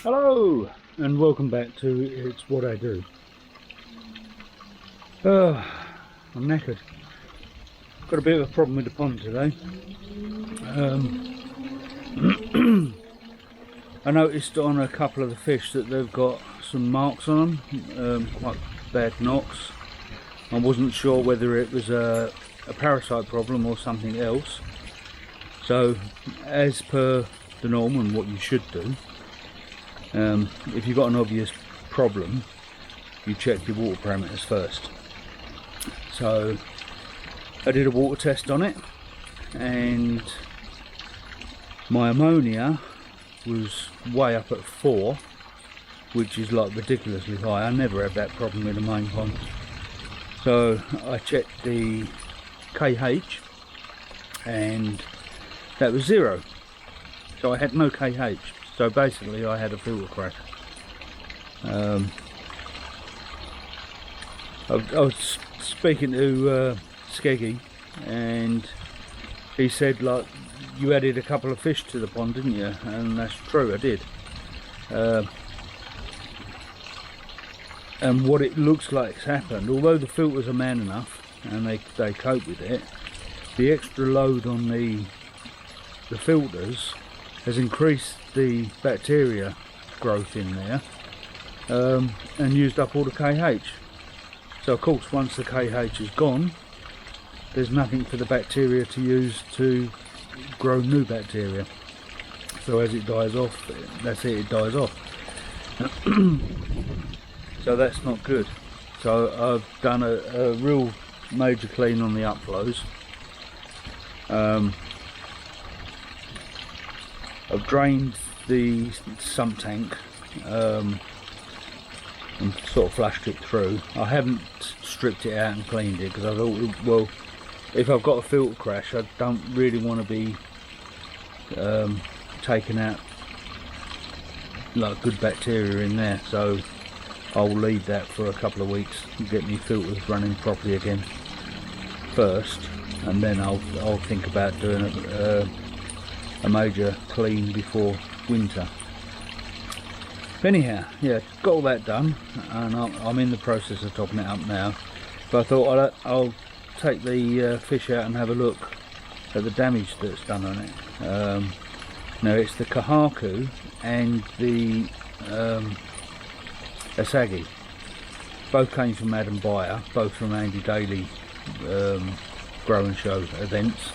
Hello and welcome back to It's What I Do. I'm knackered. Got a bit of a problem with the pond today. I noticed on a couple of the fish that they've got some marks on them, quite bad knocks. I wasn't sure whether it was a parasite problem or something else. So as per the norm and what you should do, if you've got an obvious problem, you check your water parameters first. So I did a water test on it and my ammonia was way up at 4, which is like ridiculously high. I never have that problem in the main pond. So I checked the KH and that was 0. So I had no KH. So basically I had a filter crack. I was speaking to Skeggy and he said, like, you added a couple of fish to the pond, didn't you? And that's true, I did. And what it looks like has happened, although the filters are man enough and they cope with it, the extra load on the filters has increased the bacteria growth in there and used up all the KH. So of course once the KH is gone, there's nothing for the bacteria to use to grow new bacteria. So as it dies off, that's it, it dies off. So that's not good. So I've done a real major clean on the upflows. I've drained the sump tank and sort of flushed it through. I haven't stripped it out and cleaned it because I thought, well, if I've got a filter crash, I don't really want to be taking out like good bacteria in there. So I'll leave that for a couple of weeks and get my filters running properly again first, and then I'll think about doing a major clean before winter. Anyhow, yeah, got all that done and I'm in the process of topping it up now, but I thought I'll take the fish out and have a look at the damage that's done on it. Now it's the kahaku and the asagi. Both came from Adam Bayer, both from Andy Daly grow and show events.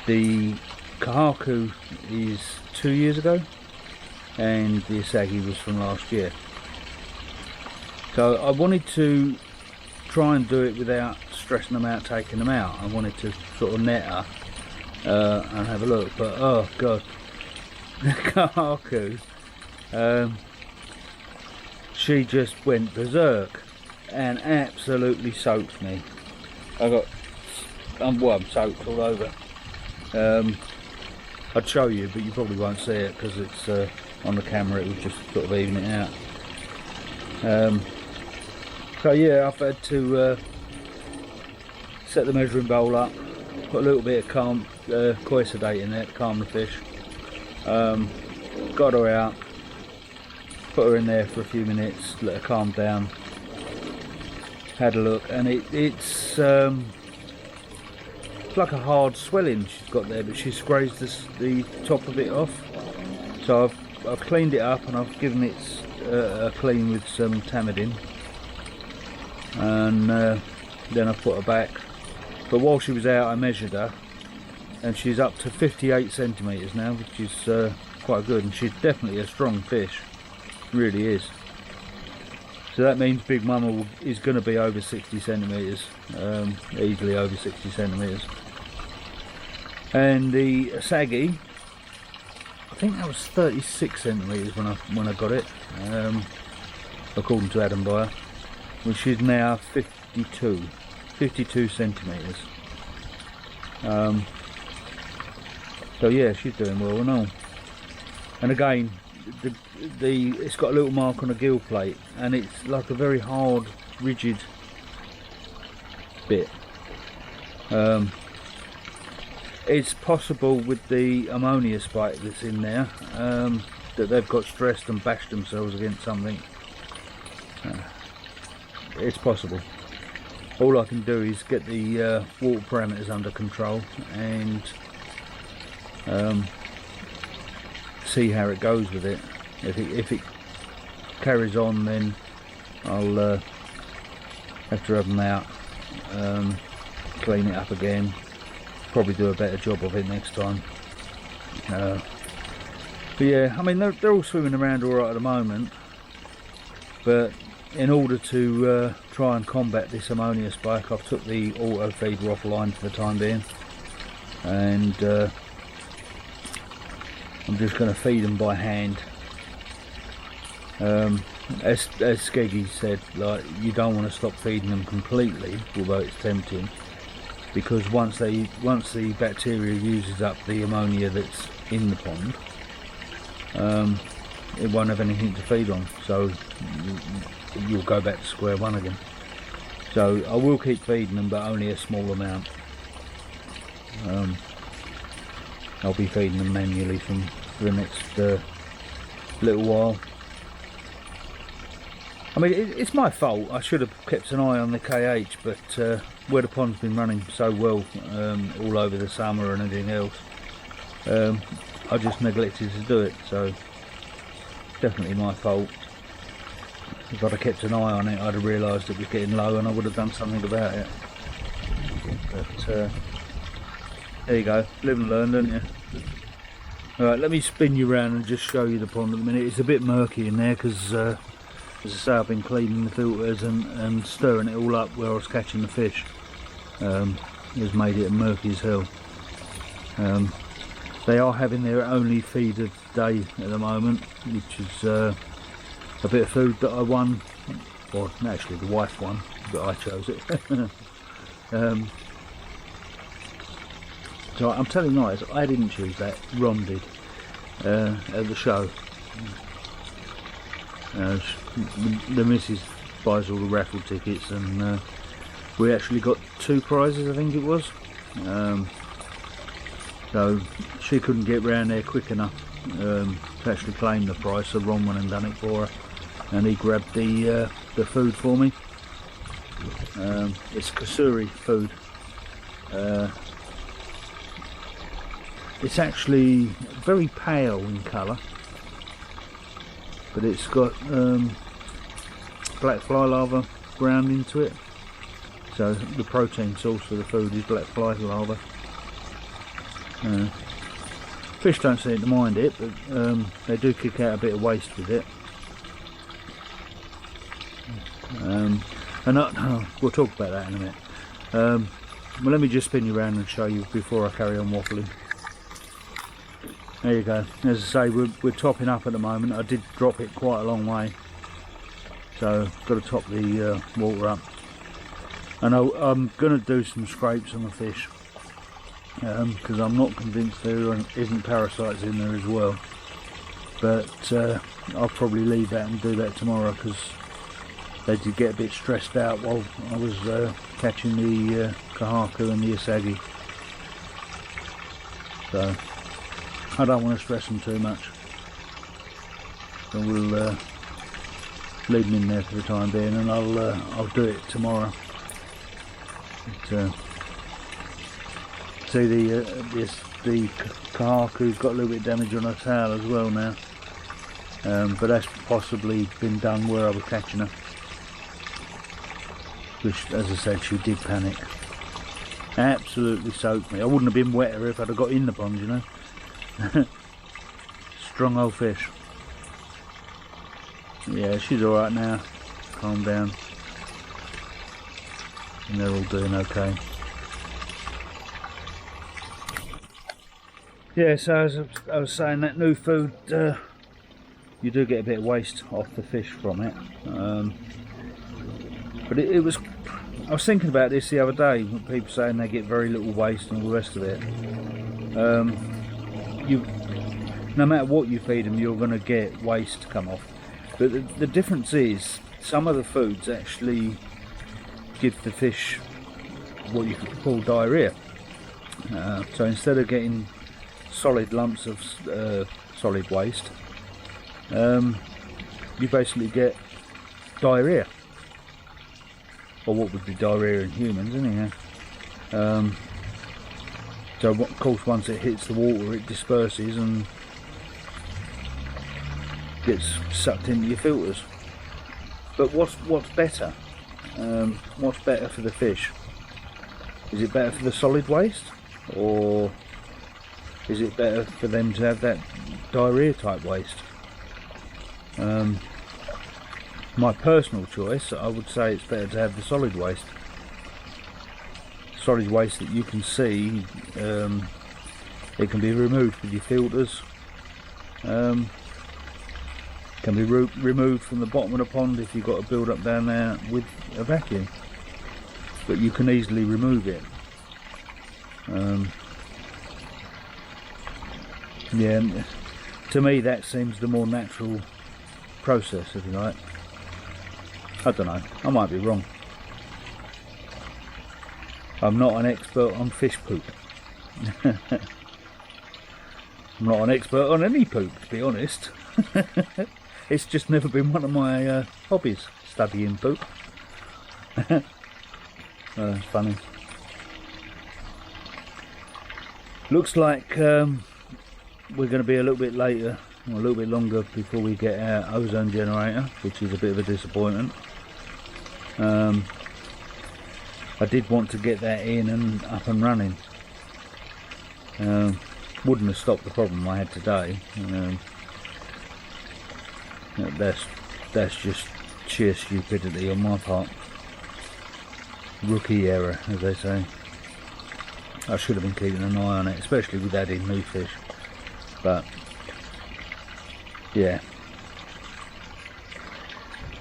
The kahaku is 2 years ago and the asagi was from last year. So I wanted to try and do it without stressing them out, taking them out. I wanted to sort of net her and have a look, but oh god, the kahaku, she just went berserk and absolutely soaked me. I'm soaked all over. I'd show you, but you probably won't see it because it's on the camera. It would just sort of even it out. So yeah, I've had to set the measuring bowl up, put a little bit of koi sedate in there to calm the fish. Got her out, put her in there for a few minutes, let her calm down, had a look, and it's like a hard swelling she's got there, but she's grazed the top of it off. So I've cleaned it up and I've given it a clean with some Tamidin, and then I've put her back. But while she was out I measured her and she's up to 58 centimetres now, which is quite good, and she's definitely a strong fish, really is. So that means Big Mama is going to be over 60 centimetres, easily over 60 centimetres. And the asagi, I think that was 36 centimetres when I got it, according to Adam Bayer, which is now 52 centimetres. So yeah, she's doing well and all. And again, it's got a little mark on the gill plate, and it's like a very hard, rigid bit. It's possible with the ammonia spike that's in there that they've got stressed and bashed themselves against something. It's possible. All I can do is get the water parameters under control and see how it goes with it. If it carries on, then I'll have to have them out, clean it up again, probably do a better job of it next time. But yeah, I mean they're all swimming around all right at the moment, but in order to try and combat this ammonia spike, I've took the auto feeder offline for the time being, and I'm just going to feed them by hand. As Skeggy said, like, you don't want to stop feeding them completely, although it's tempting, because once the bacteria uses up the ammonia that's in the pond, it won't have anything to feed on, so you'll go back to square one again. So I will keep feeding them, but only a small amount. I'll be feeding them manually for the next little while. I mean, it's my fault. I should have kept an eye on the KH, but where the pond's been running so well all over the summer and everything else, I just neglected to do it. So definitely my fault. If I'd have kept an eye on it, I'd have realised it was getting low and I would have done something about it. But there you go, live and learn, don't you? Alright, let me spin you around and just show you the pond at the minute. It's a bit murky in there because as I say, I've been cleaning the filters and stirring it all up where I was catching the fish. It's made it murky as hell. They are having their only feed of the day at the moment, which is a bit of food that I won, or actually the wife won, but I chose it. So I'm telling lies, I didn't choose that, Ron did, at the show. The missus buys all the raffle tickets, and we actually got 2 prizes, I think it was. So she couldn't get round there quick enough to actually claim the prize, so Ron went and done it for her, and he grabbed the food for me. It's kasuri food. It's actually very pale in colour, but it's got black fly larva ground into it, so the protein source for the food is black fly larva. Fish don't seem to mind it, but they do kick out a bit of waste with it. And we'll talk about that in a minute. Well, let me just spin you around and show you before I carry on waffling. There you go. As I say, we're topping up at the moment. I did drop it quite a long way, so got to top the water up. And I'm going to do some scrapes on the fish, because I'm not convinced there isn't parasites in there as well. But I'll probably leave that and do that tomorrow, because they did get a bit stressed out while I was catching the kahaku and the asagi. So I don't want to stress them too much, so we'll leave them in there for the time being, and I'll do it tomorrow. But, see the kahaku's got a little bit of damage on her tail as well now, but that's possibly been done where I was catching her, which, as I said, she did panic. Absolutely soaked me. I wouldn't have been wetter if I'd have got in the pond, you know. Strong old fish. Yeah, she's alright now. Calm down. And they're all doing okay. Yeah, so as I was saying, that new food, you do get a bit of waste off the fish from it. But it was, I was thinking about this the other day, people saying they get very little waste and all the rest of it. No matter what you feed them, you're going to get waste come off. But the difference is, some of the foods actually give the fish what you could call diarrhea. So instead of getting solid lumps of solid waste, you basically get diarrhea, or what would be diarrhea in humans anyhow. So of course once it hits the water it disperses and gets sucked into your filters. But what's better? What's better for the fish? Is it better for the solid waste, or is it better for them to have that diarrhea type waste? My personal choice, I would say it's better to have the solid waste. Solid waste that you can see, it can be removed with your filters, can be removed from the bottom of the pond if you've got a build up down there with a vacuum, but you can easily remove it. Yeah, to me that seems the more natural process, if you like. I don't know, I might be wrong. I'm not an expert on fish poop. I'm not an expert on any poop, to be honest. It's just never been one of my hobbies, studying poop. It's funny. Looks like we're going to be a little bit later, or a little bit longer before we get our ozone generator, which is a bit of a disappointment. I did want to get that in and up and running. Wouldn't have stopped the problem I had today. That's just sheer stupidity on my part. Rookie error, as they say. I should have been keeping an eye on it, especially with adding new fish. But yeah.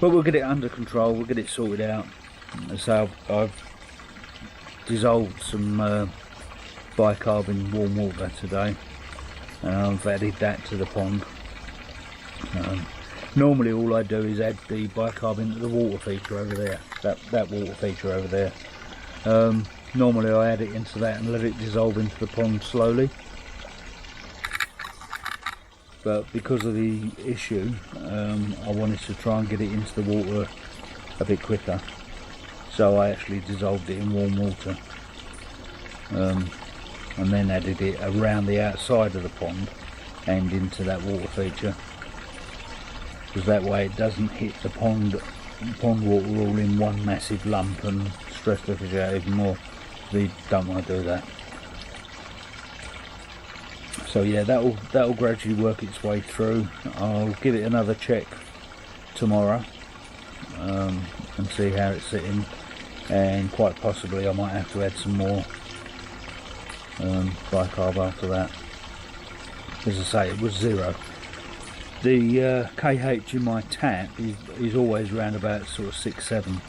But we'll get it under control. We'll get it sorted out. So I've dissolved some bicarbon warm water today, and I've added that to the pond. Normally all I do is add the bicarbon to the water feature over there, that water feature over there. Normally I add it into that and let it dissolve into the pond slowly, but because of the issue I wanted to try and get it into the water a bit quicker, so I actually dissolved it in warm water, and then added it around the outside of the pond and into that water feature, because that way it doesn't hit the pond water all in one massive lump and stress the fish out even more. We don't want to do that. So yeah, that'll gradually work its way through. I'll give it another check tomorrow and see how it's sitting, and quite possibly I might have to add some more bicarb after that. As I say, it was 0. The KH in my tap is always around about sort of 6-7.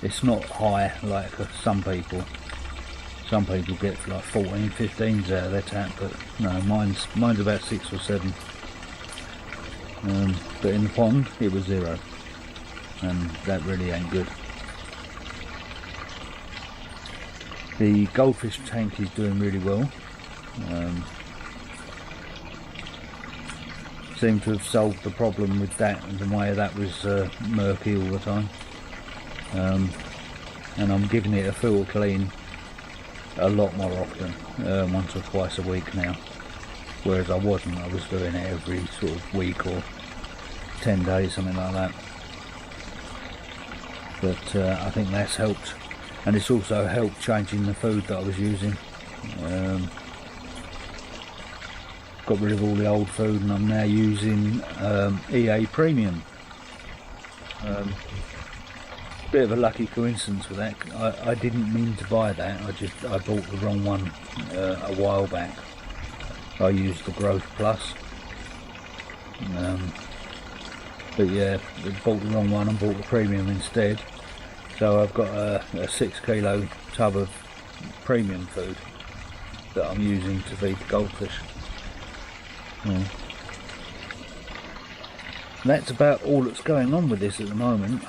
It's not high like some people. Some people get like 14-15s out of their tap, but no, mine's about 6 or 7. But in the pond it was 0, and that really ain't good. The goldfish tank is doing really well. Seem to have solved the problem with that, and the way that was murky all the time. And I'm giving it a filter clean a lot more often, once or twice a week now, whereas I was doing it every sort of week or 10 days, something like that. But I think that's helped, and it's also helped changing the food that I was using. Got rid of all the old food, and I'm now using EA Premium. Bit of a lucky coincidence with that. I didn't mean to buy that. I bought the wrong one a while back. I used the Growth Plus, but yeah, I bought the wrong one and bought the Premium instead. So I've got a 6 kilo tub of premium food that I'm using to feed the goldfish. That's about all that's going on with this at the moment.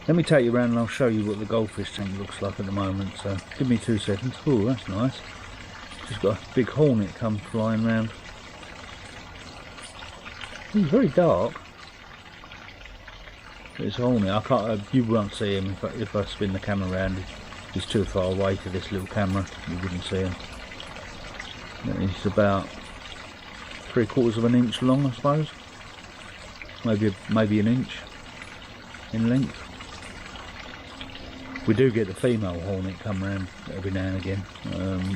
Let me take you around and I'll show you what the goldfish tank looks like at the moment. So give me 2 seconds. Oh, that's nice. Just got a big hornet come flying round. He's very dark. It's a hornet. I can't. You won't see him if I spin the camera around. He's too far away for this little camera. You wouldn't see him. He's about 3/4 of an inch long, I suppose. Maybe an inch in length. We do get the female hornet come round every now and again,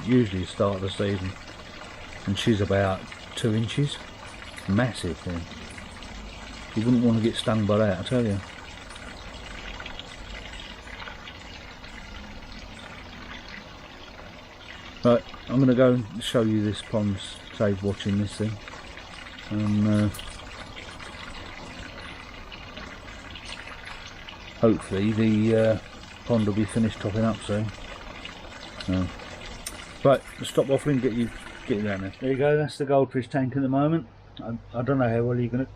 usually at the start of the season, and she's about 2 inches, massive thing. You wouldn't want to get stung by that, I tell you. Right, I'm going to go and show you this pond, save watching this thing, and hopefully the pond will be finished topping up soon. Right, let's stop waffling and get you down there. There you go, that's the goldfish tank at the moment. I don't know how well you're going to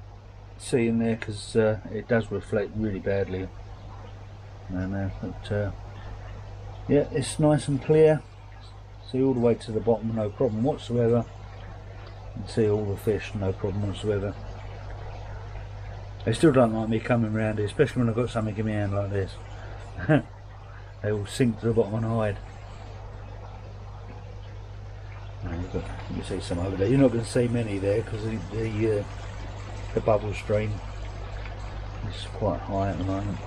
see in there because it does reflect really badly. But yeah, it's nice and clear. See all the way to the bottom, no problem whatsoever. You can see all the fish, no problem whatsoever. They still don't like me coming around here, especially when I've got something in my hand like this. They all sink to the bottom and hide. You can see some over there. You're not going to see many there because the bubble stream is quite high at the moment.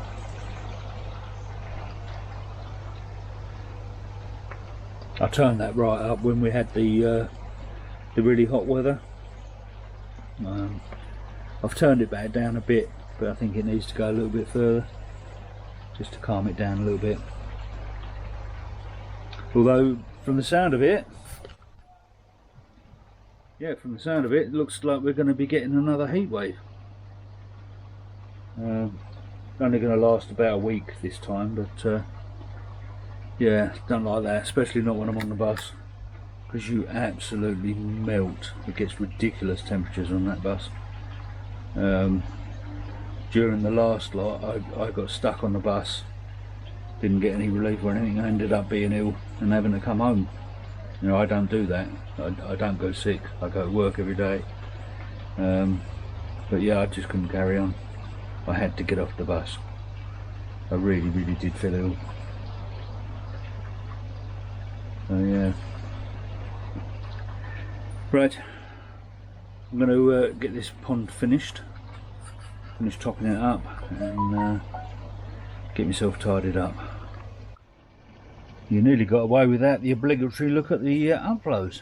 I turned that right up when we had the really hot weather. I've turned it back down a bit, but I think it needs to go a little bit further just to calm it down a little bit. Although from the sound of it, it looks like we're going to be getting another heat wave. Only going to last about a week this time, but yeah, don't like that, especially not when I'm on the bus, because you absolutely melt. It gets ridiculous temperatures on that bus. During the last lot, I got stuck on the bus, didn't get any relief or anything. I ended up being ill and having to come home. You know, I don't do that. I don't go sick. I go to work every day. But yeah, I just couldn't carry on. I had to get off the bus. I really did feel ill. So yeah. Right, I'm going to get this pond finished topping it up, and get myself tidied up. You nearly got away without the obligatory look at the upflows.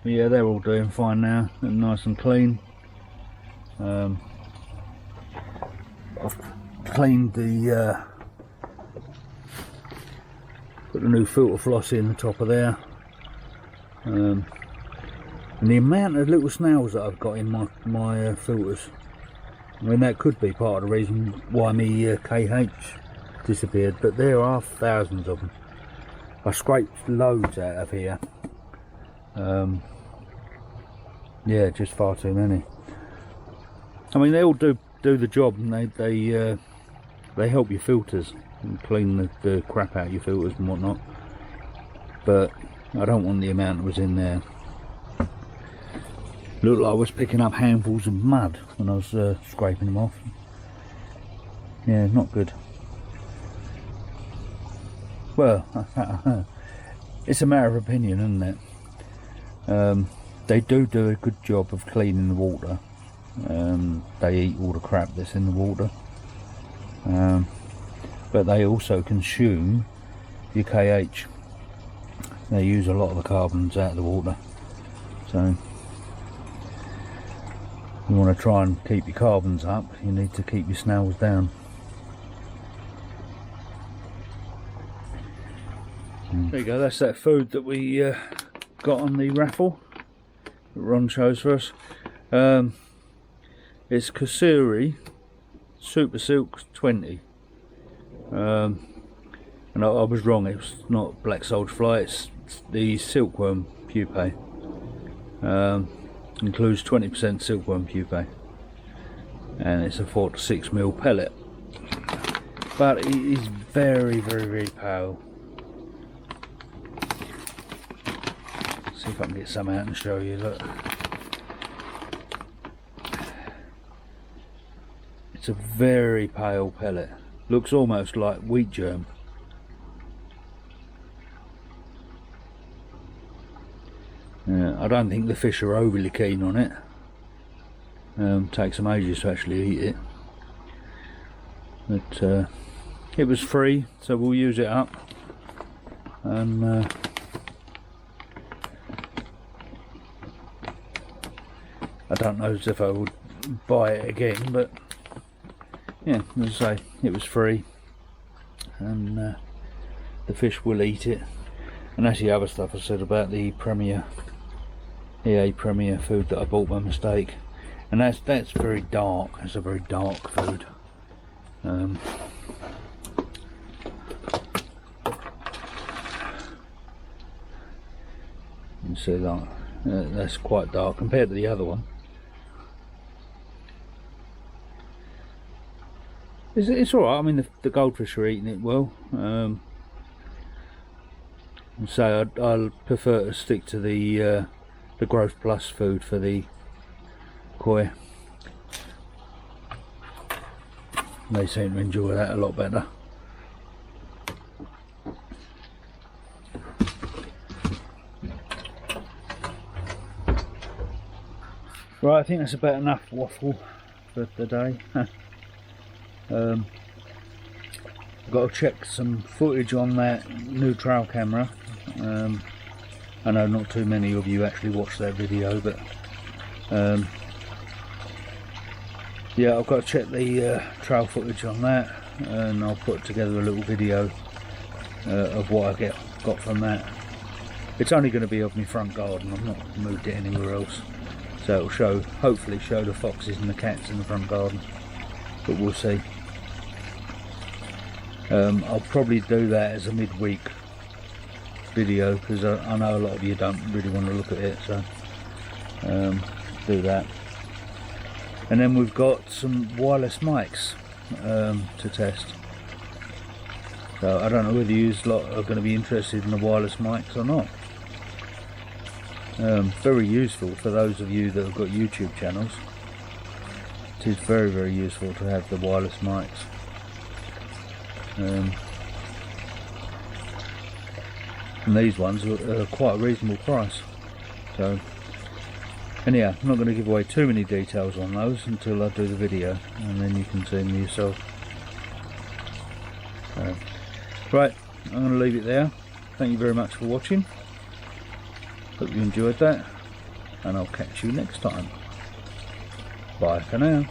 Yeah, they're all doing fine now, they're nice and clean. I've cleaned the put the new filter floss in the top of there. And the amount of little snails that I've got in my filters, I mean, that could be part of the reason why my KH disappeared, but there are thousands of them. I scraped loads out of here. Yeah, just far too many. I mean, they all do the job, and they help your filters and clean the crap out of your filters and whatnot, but I don't want the amount that was in there. Looked like I was picking up handfuls of mud when I was scraping them off. Yeah, not good. Well, it's a matter of opinion, isn't it? They do a good job of cleaning the water. They eat all the crap that's in the water. But they also consume your KH. They use a lot of the carbons out of the water. So you want to try and keep your carbons up, you need to keep your snails down. There you go, that's that food that we got on the raffle that Ron chose for us. It's Kasuri Super Silk 20. And I was wrong, it's not black soldier fly, it's the silkworm pupae. Includes 20% silkworm pupae. and it's a 4 to 6 mil pellet, but it is very, very, very pale. See if I can get some out and show you. Look, it's a very pale pellet, looks almost like wheat germ. I don't think the fish are overly keen on it. Takes them ages to actually eat it, but it was free, so we'll use it up. And I don't know if I would buy it again, but yeah, as I say, it was free, and the fish will eat it. And that's the other stuff I said about the EA Premier food that I bought by mistake, and that's very dark. It's a very dark food. You see that that's quite dark compared to the other one. It's all right. I mean, the goldfish are eating it well. So I'll prefer to stick to the Growth Plus food for the koi. They seem to enjoy that a lot better. Right, I think that's about enough waffle for the day. I've got to check some footage on that new trail camera. I know not too many of you actually watched that video, but yeah, I've got to check the trail footage on that, and I'll put together a little video of what I got from that. It's only going to be of my front garden. I've not moved it anywhere else, so it'll hopefully show the foxes and the cats in the front garden, but we'll see. I'll probably do that as a midweek video, because I know a lot of you don't really want to look at it, so do that. And then we've got some wireless mics to test, so I don't know whether you lot are going to be interested in the wireless mics or not. Very useful for those of you that have got YouTube channels. It is very, very useful to have the wireless mics. And these ones are quite a reasonable price. So anyhow, I'm not going to give away too many details on those until I do the video, and then you can see them yourself. Right, I'm going to leave it there. Thank you very much for watching. Hope you enjoyed that, and I'll catch you next time. Bye for now.